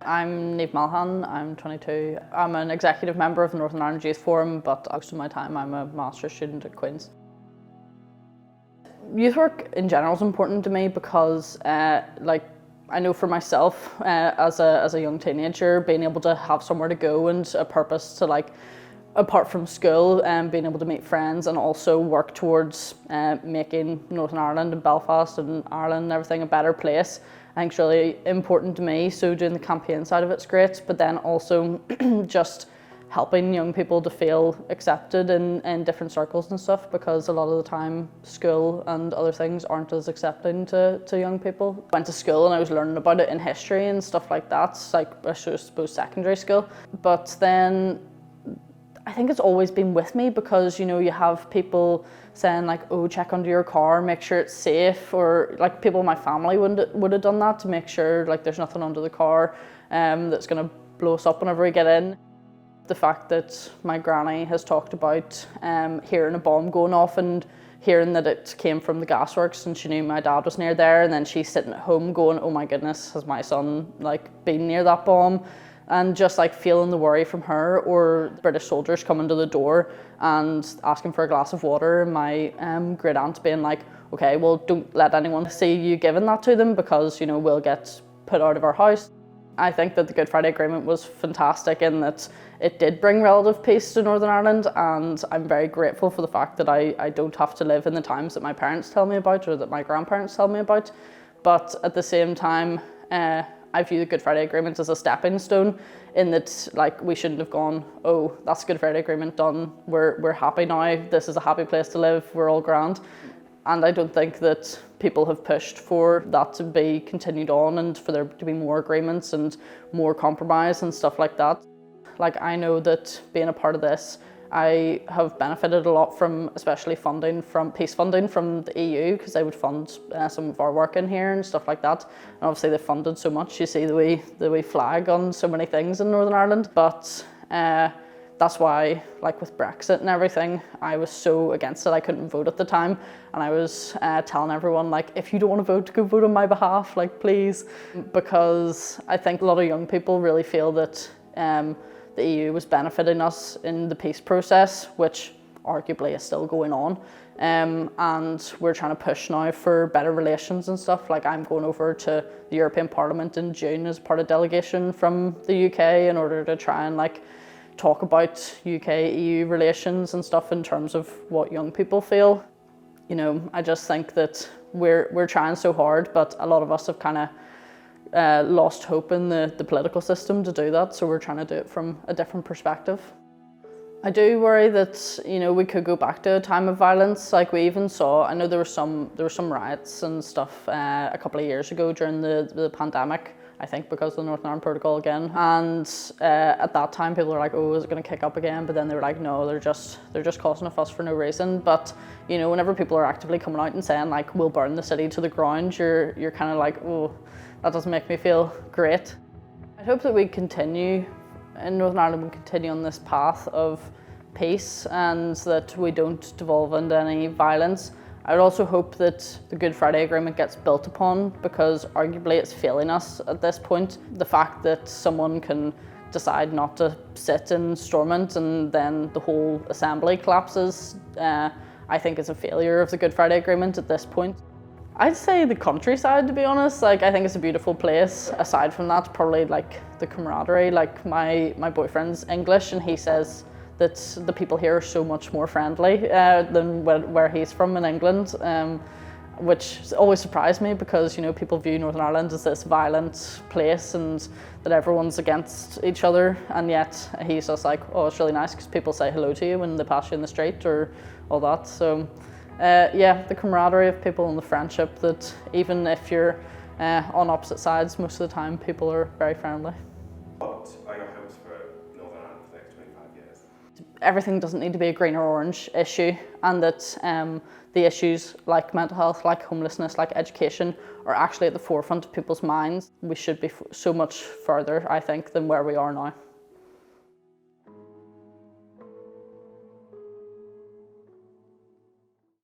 I'm Niamh Mallaghan, I'm 22. I'm an executive member of the Northern Ireland Youth Forum, but most of my time I'm a master's student at Queen's. Youth work in general is important to me because I know for myself as a young teenager, being able to have somewhere to go and a purpose to apart from school and being able to meet friends and also work towards making Northern Ireland and Belfast and Ireland and everything a better place, I think is really important to me. So doing the campaign side of it's great, but then also just helping young people to feel accepted in different circles and stuff, because a lot of the time school and other things aren't as accepting to young people. I went to school and I was learning about it in history and stuff like that, like I suppose secondary school. But then I think it's always been with me because, you know, you have people saying like, oh, check under your car, make sure it's safe, or like people in my family would have done that to make sure like there's nothing under the car that's going to blow us up whenever we get in. The fact that my granny has talked about hearing a bomb going off and hearing that it came from the gasworks, and she knew my dad was near there, and then she's sitting at home going, oh my goodness, has my son like been near that bomb? And just like feeling the worry from her, or British soldiers coming to the door and asking for a glass of water, and my great aunt being like, okay, well, don't let anyone see you giving that to them because, you know, we'll get put out of our house. I think that the Good Friday Agreement was fantastic in that it did bring relative peace to Northern Ireland, and I'm very grateful for the fact that I don't have to live in the times that my parents tell me about or that my grandparents tell me about. But at the same time, I view the Good Friday Agreement as a stepping stone, in that like we shouldn't have gone, oh, that's the Good Friday Agreement done, we're happy now, this is a happy place to live, we're all grand. And I don't think that people have pushed for that to be continued on and for there to be more agreements and more compromise and stuff like that. Like, I know that being a part of this, I have benefited a lot from, especially peace funding from the EU, because they would fund some of our work in here and stuff like that. And obviously they funded so much. You see the wee flag on so many things in Northern Ireland. But that's why, like with Brexit and everything, I was so against it. I couldn't vote at the time, and I was telling everyone, like, if you don't want to vote, go vote on my behalf, like, please. Because I think a lot of young people really feel that the EU was benefiting us in the peace process, which arguably is still going on. And we're trying to push now for better relations and stuff. Like, I'm going over to the European Parliament in June as part of delegation from the UK in order to try and like talk about UK-EU relations and stuff in terms of what young people feel. You know, I just think that we're trying so hard, but a lot of us have kind of lost hope in the political system to do that, so we're trying to do it from a different perspective. I do worry that, you know, we could go back to a time of violence. Like we even saw, I know there were some riots and stuff a couple of years ago during the pandemic, I think because of the Northern Ireland Protocol again. And at that time people were like, oh, is it going to kick up again? But then they were like, no, they're just causing a fuss for no reason. But, you know, whenever people are actively coming out and saying like, we'll burn the city to the ground, you're kind of like, oh, that doesn't make me feel great. I hope that we continue in Northern Ireland, we continue on this path of peace and that we don't devolve into any violence. I would also hope that the Good Friday Agreement gets built upon, because arguably it's failing us at this point. The fact that someone can decide not to sit in Stormont and then the whole assembly collapses, I think is a failure of the Good Friday Agreement at this point. I'd say the countryside, to be honest. Like, I think it's a beautiful place. Aside from that, probably like the camaraderie. Like my boyfriend's English, and he says that the people here are so much more friendly than where he's from in England, which always surprised me because, you know, people view Northern Ireland as this violent place and that everyone's against each other, and yet he's just like, oh, it's really nice because people say hello to you when they pass you in the street or all that. So yeah, the camaraderie of people and the friendship, that even if you're on opposite sides, most of the time people are very friendly. What are your hopes for Northern Ireland for the next 25 years? Everything doesn't need to be a green or orange issue, and that the issues like mental health, like homelessness, like education are actually at the forefront of people's minds. We should be so much further, I think, than where we are now.